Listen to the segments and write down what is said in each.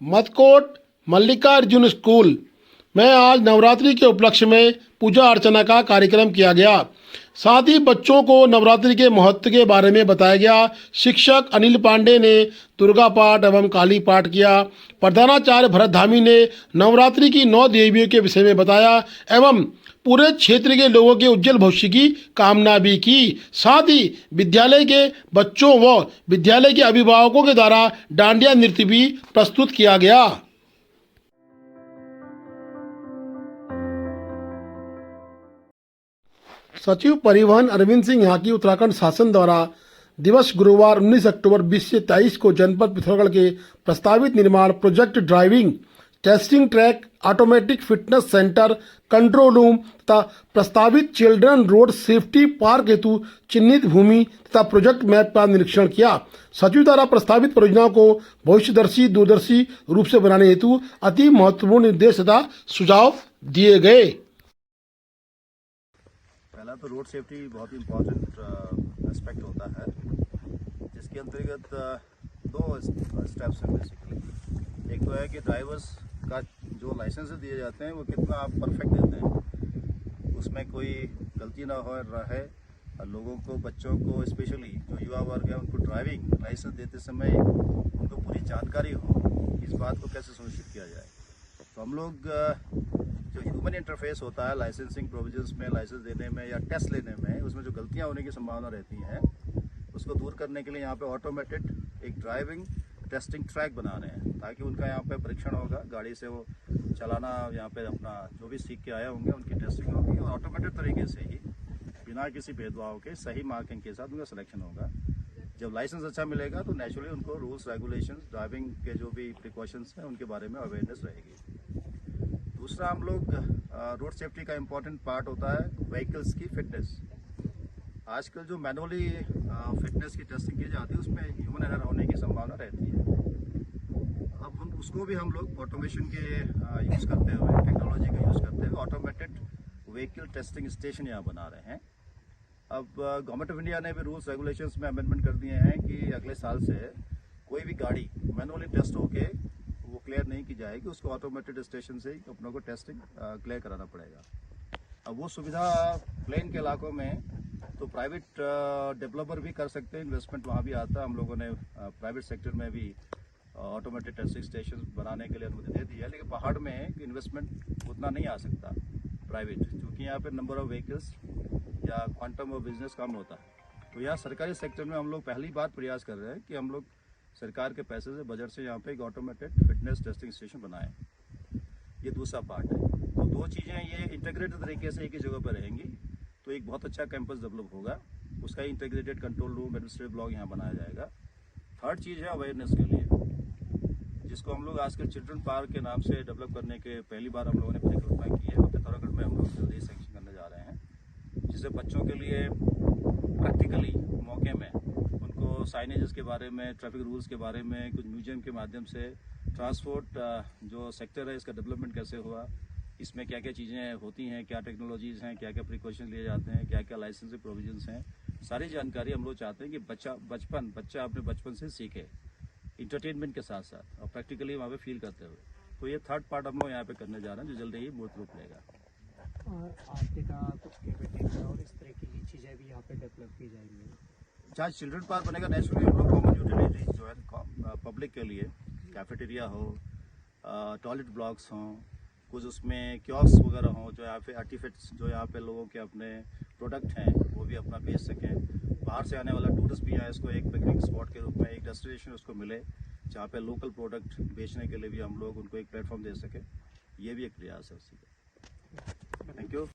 Madkot Mallikarjun school में आज नवरात्रि के उपलक्ष्य में पूजा अर्चना का कार्यक्रम किया गया। साथ ही बच्चों को नवरात्रि के महत्व के बारे में बताया गया। शिक्षक अनिल पांडे ने दुर्गा पाठ एवं काली पाठ किया। प्रधानाचार्य भरत धामी ने नवरात्रि की 9 देवियों के विषय में बताया एवं पूरे क्षेत्र के लोगों के उज्जवल भविष्य की कामना भी की। साथ ही विद्यालय के बच्चों व विद्यालय के अभिभावकों के द्वारा डांडिया नृत्य भी प्रस्तुत किया गया। सचिव परिवहन अरविंद सिंह यहाँ की उत्तराखंड शासन द्वारा दिवस गुरुवार 19 अक्टूबर 20 से 23 को जनपद पिथौरागढ़ के प्रस्तावित निर्माण project driving testing track automatic fitness centre control room तथा प्रस्तावित चिल्ड्रन रोड सेफ्टी पार्क हेतु चिन्हित भूमि तथा प्रोजेक्ट मैप का निरीक्षण किया। सचिव द्वारा प्रस्तावित परियोजनाओं को भविष्यदर्शी दूरदर्शी रूप से बनाने हेतु अति महत्वपूर्ण निर्देश तथा सुझाव दिए गए। पहला तो रोड सेफ्टी बहुत ही इम्पोर्टेंट एस्पेक्ट होता है, जिसके अंतर्गत 2 स्टेप्स हैं बेसिकली। एक तो है कि ड्राइवर्स का जो लाइसेंस दिए जाते हैं वो कितना आप परफेक्ट देते हैं, उसमें कोई गलती ना हो रहे। लोगों को, बच्चों को, स्पेशली जो युवा वर्ग है, उनको ड्राइविंग लाइसेंस देते समय उनको पूरी जानकारी हो, इस बात को कैसे सुनिश्चित किया जाए। तो हम लोग जो ह्यूमन इंटरफेस होता है लाइसेंसिंग प्रोविजंस में, लाइसेंस देने में या टेस्ट लेने में, उसमें जो गलतियां होने की संभावना रहती हैं, उसको दूर करने के लिए यहाँ पे ऑटोमेटेड एक ड्राइविंग टेस्टिंग ट्रैक बना रहे हैं, ताकि उनका यहाँ पे परीक्षण होगा, गाड़ी से वो चलाना, यहाँ पे अपना जो भी सीख के आए होंगे उनकी टेस्टिंग होगी और ऑटोमेटेड तरीके से ही बिना किसी भेदभाव के सही मार्किंग के साथ उनका सिलेक्शन होगा। जब लाइसेंस अच्छा मिलेगा तो नेचुरली उनको रूल्स रेगुलेशंस, ड्राइविंग के जो भी प्रिकॉशंस हैं उनके बारे में अवेयरनेस रहेगी। दूसरा, हम लोग रोड सेफ्टी का इम्पोर्टेंट पार्ट होता है व्हीकल्स की फिटनेस। आजकल जो मैनुअली फिटनेस की टेस्टिंग की जाती है उसमें ह्यूमन एरर होने की संभावना रहती है। अब उसको भी हम लोग ऑटोमेशन के यूज़ करते हुए, टेक्नोलॉजी का यूज़ करते हुए ऑटोमेटेड व्हीकल टेस्टिंग स्टेशन यहाँ बना रहे हैं। अब गवर्नमेंट ऑफ इंडिया ने भी रूल्स रेगुलेशंस में अमेंडमेंट कर दिए हैं कि अगले साल से कोई भी गाड़ी मैनुअली टेस्ट होके वो क्लियर नहीं की जाएगी, उसको ऑटोमेटेड स्टेशन से ही अपनों को टेस्टिंग क्लियर कराना पड़ेगा। अब वो सुविधा प्लेन के इलाकों में तो प्राइवेट डेवलपर भी कर सकते हैं, इन्वेस्टमेंट वहाँ भी आता है। हम लोगों ने प्राइवेट सेक्टर में भी ऑटोमेटेड टेस्टिंग स्टेशन बनाने के लिए अनुमति दे दी है, लेकिन पहाड़ में इन्वेस्टमेंट उतना नहीं आ सकता प्राइवेट, क्योंकि यहाँ पे नंबर ऑफ व्हीकल्स या क्वांटम ऑफ बिजनेस कम होता है। तो यहाँ सरकारी सेक्टर में हम लोग पहली बार प्रयास कर रहे हैं कि हम लोग सरकार के पैसे से, बजट से यहाँ पे एक ऑटोमेटेड फिटनेस टेस्टिंग स्टेशन बनाएं। ये दूसरा पार्ट है। तो 2 चीज़ें ये इंटीग्रेटेड तरीके से एक ही जगह पर रहेंगी, तो एक बहुत अच्छा कैंपस डेवलप होगा। उसका integrated control room, administrative block यहाँ बनाया जाएगा। थर्ड चीज़ है अवेयरनेस के लिए, जिसको हम लोग आजकल चिल्ड्रन पार्क के नाम से डेवलप करने के पहली बार हम लोगों ने परिकल्पना की है और पिथौरागढ़ में हम लोग जल्दी सैंक्शन करने जा रहे हैं, जिससे बच्चों के लिए प्रैक्टिकली मौके में उनको साइनेजेस के बारे में, ट्रैफिक रूल्स के बारे में, कुछ म्यूजियम के माध्यम से ट्रांसपोर्ट जो सेक्टर है इसका डेवलपमेंट कैसे हुआ, इसमें क्या क्या चीज़ें होती हैं, क्या टेक्नोलॉजीज़ हैं, क्या क्या प्रिकॉशन लिए जाते हैं, क्या क्या लाइसेंसिंग प्रोविजंस हैं, सारी जानकारी हम लोग चाहते हैं कि बच्चा अपने बचपन से सीखे, इंटरटेनमेंट के साथ साथ और प्रैक्टिकली वहाँ पे फील करते हुए। तो ये थर्ड पार्ट हम लोग यहाँ पे करने जा रहे हैं, जो जल्दी ही मूर्त रूप लेगा। आर्टिका, कुछ कैफेटेरिया और इस तरह की चीज़ें भी यहाँ पे डेवलप की जाएंगी। जहाँ चिल्ड्रन पार्क बनेगा, नेचुरली हम लोग कॉमन यूटिलिटीज जो है पब्लिक के लिए, कैफेटेरिया हो, टॉयलेट ब्लॉक्स हों, कुछ उसमें कियोस्क वगैरह हों, जो यहाँ पे आर्टिफिट्स, जो यहाँ पे लोगों के अपने प्रोडक्ट हैं वो भी अपना बेच सकें। बाहर से आने वाला टूरिस्ट भी यहाँ इसको एक पिकनिक स्पॉट के रूप में, एक डेस्टिनेशन उसको मिले, जहाँ पे लोकल प्रोडक्ट बेचने के लिए भी हम लोग उनको एक प्लेटफॉर्म दे सकें। ये भी एक प्रयास है उसी का। Thank you.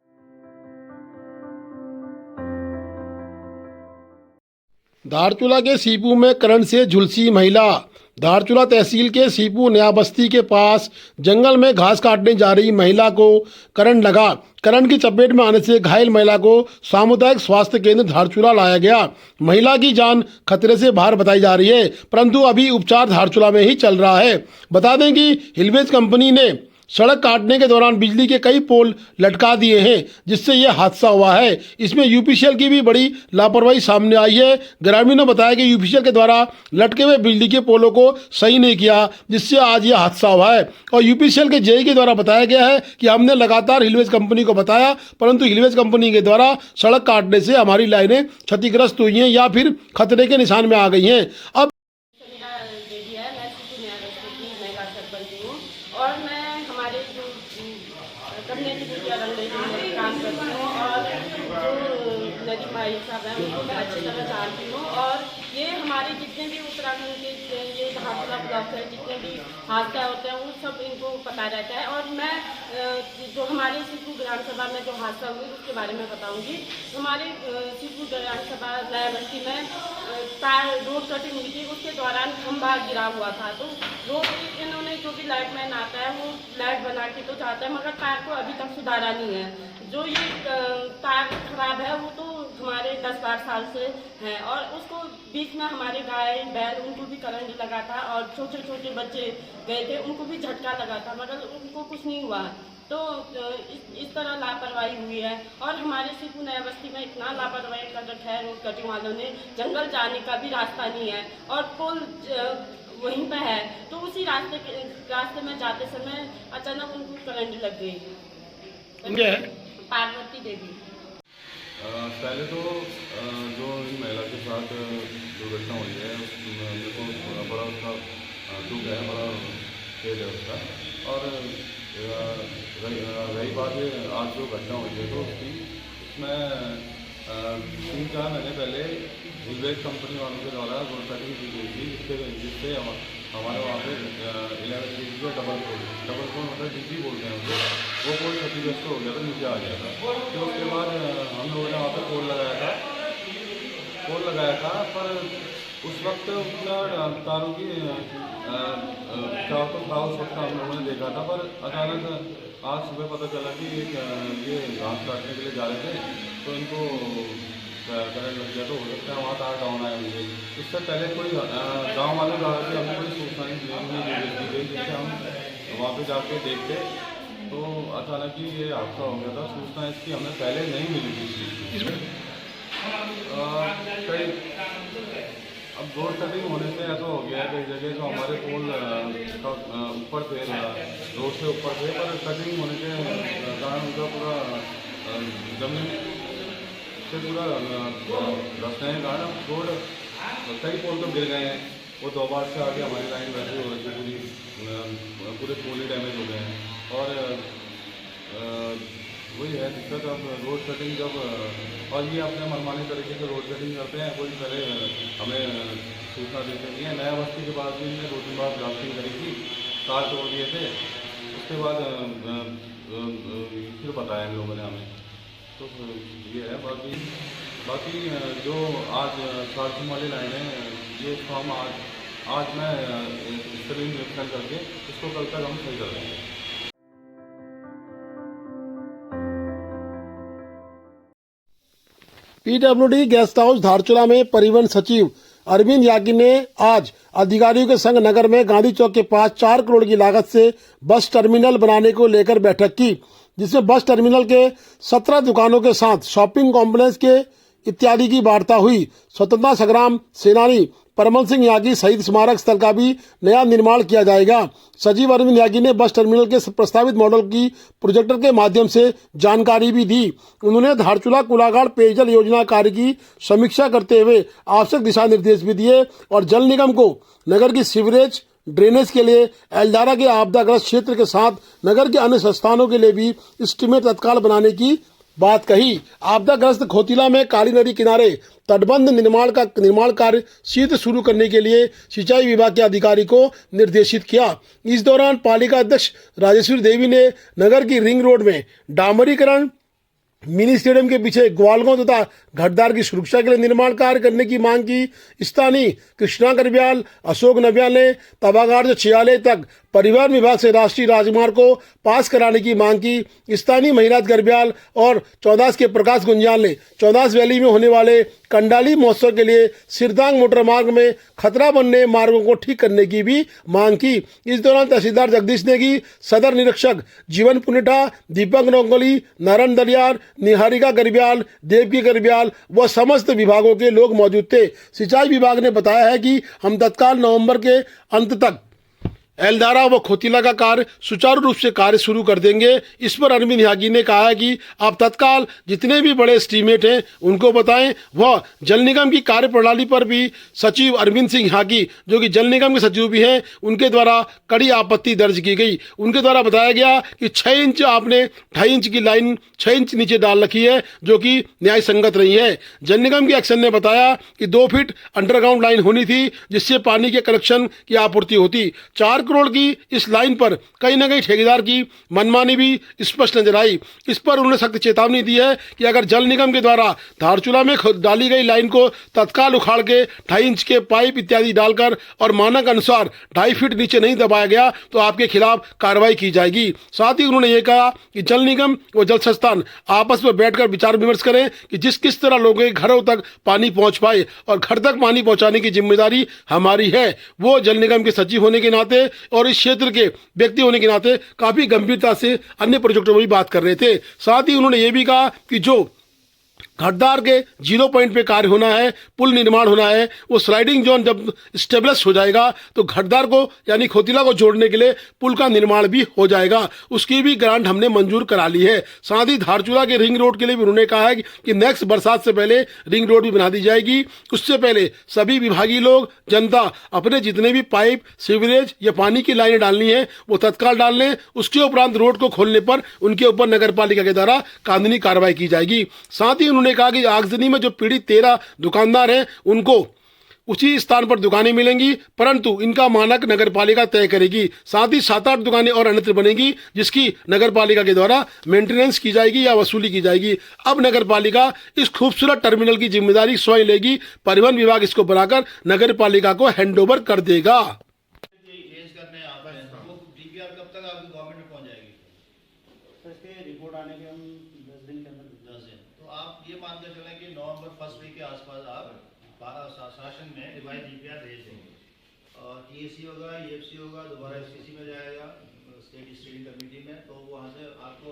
धारचूला के सीपू में करंट से झुलसी महिला। धारचूला तहसील के सीपू नया बस्ती के पास जंगल में घास काटने जा रही महिला को करंट लगा। करंट की चपेट में आने से घायल महिला को सामुदायिक स्वास्थ्य केंद्र धारचूला लाया गया। महिला की जान खतरे से बाहर बताई जा रही है, परंतु अभी उपचार धारचूला में ही चल रहा है। बता दें कि हिलवेज कंपनी ने सड़क काटने के दौरान बिजली के कई पोल लटका दिए हैं, जिससे यह हादसा हुआ है। इसमें यूपीसीएल की भी बड़ी लापरवाही सामने आई है। ग्रामीणों ने बताया कि यूपीसीएल के द्वारा लटके हुए बिजली के पोलों को सही नहीं किया, जिससे आज यह हादसा हुआ है। और यूपीसीएल के जेई के द्वारा बताया गया है कि हमने लगातार हिलवेज कंपनी को बताया, परंतु हिलवेज कंपनी के द्वारा सड़क काटने से हमारी लाइनें क्षतिग्रस्त हुई हैं या फिर खतरे के निशान में आ गई हैं। अब मेरा बेबी है, मैं सिटी में का सरपंच हूँ और मैं हमारे जो कम्युनिटी मीडिया रंगरेजी में काम करती हूँ और जो नदी भाई साहब हैं उनको मैं अच्छी तरह जानती हूँ। और ये हमारे जितने भी उत्तराखंड के ये धारचूला ब्लॉक है, जितने भी हादसा होते हैं वो सब इनको पता रहता है। और मैं जो हमारे सिद्धू ग्राम सभा में जो हादसा हुआ उसके बारे में बताऊंगी। हमारे सिद्धू ग्राम सभा नया बस्ती में तार रोड कटिंग हुई थी, उसके दौरान खंभा गिरा हुआ था। तो रोड इन्होंने जो भी लाइट मैन आता है वो लाइट बना के तो जाता है, मगर तार को अभी तक सुधारा नहीं है। जो ये तार खराब है वो तो हमारे 10-12 साल से है और उसको बीच में हमारे गाय बैल उनको भी करंट लगा था और छोटे छोटे बच्चे गए थे, उनको भी झटका लगा था, मगर उनको कुछ नहीं हुआ। तो इस तरह लापरवाही हुई है। और हमारे सिद्धू नया बस्ती में इतना लापरवाही कर रखा है रोड कटिंग वालों ने, जंगल जाने का भी रास्ता नहीं है और पुल वहीं पे है। तो उसी रास्ते में जाते समय अचानक उनको करंट लग गई। पार्वती देवी। पहले तो जो इन महिला के साथ दुर्घटना हुई है मेरे को बड़ा उसका दुख है, बड़ा खेद है उसका। और रही बात आज जो घटना हुई है तो उसमें 3-4 महीने पहले हिलवेज कंपनी वालों के द्वारा रोड कटिंग की गई थी, जिससे हमारे वहाँ पे 11 के डबल पोल मतलब डीपी बोलते हैं उसे, वो पोल क्षतिग्रस्त हो गया था, नीचे आ गया था। तो उसके बाद हम लोगों ने वहाँ पर पोल लगाया था पर उस वक्त उतना तारों की चाव तो था उस वक्त हम लोगों ने देखा था। पर अचानक आज सुबह पता चला कि ये घास काटने के लिए जा रहे थे तो इनको करंट लग गया। तो हो सकता है वहाँ तार डाउन आए होंगे। इससे पहले कोई गाँव वालों द्वारा भी हमें कोई सूचना नहीं दी गई, जिससे हम वहाँ पे जाके देखते तो अचानक ही ये हादसा हो गया था। सूचना इसकी हमें पहले नहीं मिली थी। कई अब रोड कटिंग होने से ऐसा हो गया है कई जगह जो हमारे पोल ऊपर थे, रोड से ऊपर थे, पर कटिंग होने के कारण उनका पूरा जमीन से पूरा रखने के कारण रोड कई पोल तो गिर गए हैं। वो 2 बार से आगे हमारी लाइन वैसे हो रही थी, पूरे पोल ही डैमेज हो गए हैं। और वही है दिक्कत। अब रोड कटिंग जब और ये अपने मनमानी तरीके से रोड कटिंग करते हैं, कोई पहले हमें सूचना देते नहीं है। नया बस्ती के पास भी इनने 2-3 बार ब्लास्टिंग करी थी, तार तोड़ दिए थे, उसके बाद फिर बताया इन लोगों ने हमें। तो ये है। बाकी जो आज चार्जिंग वाली लाइन है ये इसको हम आज मैं स्क्रीन निरीक्षण करके इसको कल तक हम सही कर देंगे। पीडब्ल्यूडी गेस्ट हाउस धारचूला में परिवहन सचिव अरविंद यागी ने आज अधिकारियों के संग नगर में गांधी चौक के पास 4 करोड़ की लागत से बस टर्मिनल बनाने को लेकर बैठक की, जिसमें बस टर्मिनल के 17 दुकानों के साथ शॉपिंग कॉम्प्लेक्स के इत्यादि की वार्ता हुई। स्वतंत्रता संग्राम सेनानी परमल सिंह यागी शहीद स्मारक स्थल का भी नया निर्माण किया जाएगा। सचिव अरविंद यागी ने बस टर्मिनल के प्रस्तावित मॉडल की प्रोजेक्टर के माध्यम से जानकारी भी दी। उन्होंने धारचूला कुलाघाट पेयजल योजना कार्य की समीक्षा करते हुए आवश्यक दिशा निर्देश भी दिए और जल निगम को नगर की सीवरेज ड्रेनेज के लिए एल्डारा के आपदाग्रस्त क्षेत्र के साथ नगर के अन्य संस्थानों के लिए भी एस्टीमेट तत्काल बनाने की बात कही। आपदाग्रस्त खोतिला में काली नदी किनारे तटबंध निर्माण कार्य शीघ्र शुरू करने के लिए सिंचाई विभाग के अधिकारी को निर्देशित किया। इस दौरान पालिका अध्यक्ष राजेश्वरी देवी ने नगर की रिंग रोड में डामरीकरण, मिनी स्टेडियम के पीछे ग्वालगांव तथा घटदार की सुरक्षा के लिए निर्माण कार्य करने की मांग की। स्थानीय कृष्णा करब्याल, अशोक नव्याल ने तबागार से छियाले तक परिवहन विभाग से राष्ट्रीय राजमार्ग को पास कराने की मांग की। स्थानीय महिराज गर्ब्याल और चौदास के प्रकाश गुंजाल ने चौदास वैली में होने वाले कंडाली महोत्सव के लिए सिरदांग मोटर मार्ग में खतरा बनने मार्गों को ठीक करने की भी मांग की। इस दौरान तहसीलदार जगदीश नेगी, सदर निरीक्षक जीवन पुनिठा, दीपक नोंगोली, नारायण दलियार, निहारिका गर्ब्याल, देवकी गर्ब्याल व समस्त विभागों के लोग मौजूद थे। सिंचाई विभाग ने बताया है कि हम तत्काल नवंबर के अंत तक एलदारा व खोतिला का कार्य सुचारू रूप से कार्य शुरू कर देंगे। इस पर अरविंद यागी ने कहा है कि आप तत्काल जितने भी बड़े एस्टीमेट हैं उनको बताएं। वह जल निगम की कार्य प्रणाली पर भी सचिव अरविंद सिंह यागी, जो कि जल निगम के सचिव भी हैं, उनके द्वारा कड़ी आपत्ति दर्ज की गई। उनके द्वारा बताया गया कि 6 इंच आपने 2.5 इंच की लाइन 6 इंच नीचे डाल रखी है, जो कि न्याय संगत नहीं है। जल निगम के एक्शन ने बताया कि 2 फीट अंडरग्राउंड लाइन होनी थी, जिससे पानी के कनेक्शन की आपूर्ति होती। 4 करोड़ की इस लाइन पर कहीं ना कहीं ठेकेदार की मनमानी भी स्पष्ट नजर आई। इस पर उन्होंने सख्त चेतावनी दी है कि अगर जल निगम के द्वारा धारचूला में डाली गई लाइन को तत्काल उखाड़ के 2.5 इंच के पाइप इत्यादि डालकर और मानक अनुसार 2.5 फीट नीचे नहीं दबाया गया तो आपके खिलाफ कार्रवाई की जाएगी। साथ ही उन्होंने ये कहा कि जल निगम व जल संस्थान आपस में बैठकर विचार विमर्श करें कि किस तरह लोगों के घरों तक पानी पहुंच पाए, और घर तक पानी पहुंचाने की जिम्मेदारी हमारी है। वो जल निगम के सचिव होने के नाते और इस क्षेत्र के व्यक्ति होने के नाते काफी गंभीरता से अन्य प्रोजेक्टों में भी बात कर रहे थे। साथ ही उन्होंने ये भी कहा कि जो घाटदार के 0 पॉइंट पे कार्य होना है, पुल निर्माण होना है, वो स्लाइडिंग जोन जब स्टेबलिश हो जाएगा तो घाटदार को यानी खोतिला को जोड़ने के लिए पुल का निर्माण भी हो जाएगा। उसकी भी ग्रांट हमने मंजूर करा ली है। साथ ही धारचूला के रिंग रोड के लिए भी उन्होंने कहा है कि नेक्स्ट बरसात से पहले रिंग रोड भी बना दी जाएगी। उससे पहले सभी विभागीय लोग, जनता अपने जितने भी पाइप, सीवरेज या पानी की लाइनें डालनी है वो तत्काल डाल लें। उसके उपरांत रोड को खोलने पर उनके ऊपर नगर पालिका के द्वारा कानूनी कार्रवाई की जाएगी। साथ ही उन्होंने कहा कि आगजनी में जो पीड़ित 13 दुकानदार हैं उनको उसी स्थान पर दुकानें मिलेंगी, परंतु इनका मानक नगरपालिका तय करेगी। साथ ही 7-8 दुकानें और अन्यत्र बनेंगी, जिसकी नगरपालिका के द्वारा मेंटेनेंस की जाएगी या वसूली की जाएगी। अब नगरपालिका इस खूबसूरत टर्मिनल की जिम्मेदारी स्वयं लेगी। परिवहन विभाग इसको बनाकर नगरपालिका को हैंडओवर कर देगा। रिपोर्ट आने के हम 10 दिन के अंदर 10 दिन तो आप ये मान के चलें कि नवंबर 1 वीक के आसपास आप शासन में रिवाइज डीपीआर भेज देंगे और टीएसी होगा, ईएफसी होगा, दोबारा एफसीसी में जाएगा स्टेट स्टीयरिंग कमेटी में, तो वहाँ से आपको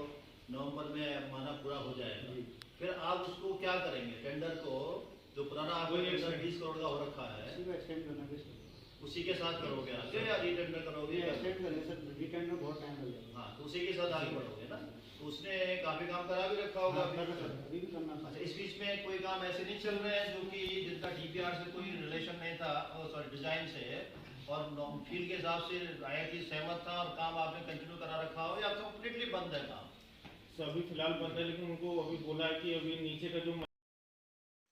नवंबर में माना पूरा हो जाएगा। फिर आप उसको क्या करेंगे, टेंडर को जो पुराना आपको 20 करोड़ का हो रखा है उसी के साथ करोगे आगे या रीटेंडर करोगे? रीटेंडर बहुत टाइम लगेगा। हाँ, तो उसी के साथ आगे बढ़ोगे ना। तो उसने काफी काम करा भी रखा होगा। अभी भी करना। अच्छा, इस बीच में कोई काम ऐसे नहीं चल रहे हैं जो कि जिनका डीपीआर से कोई रिलेशन नहीं था, सॉरी डिजाइन से, और फील्ड के हिसाब से आईआईटी सहमत था और काम आपने कंटिन्यू करा रखा हो, या कंप्लीटली बंद है काम? तो अभी फिलहाल बंद है, लेकिन उनको अभी बोला है कि अभी नीचे का जो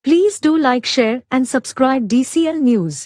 Please do like, share and subscribe DCL News.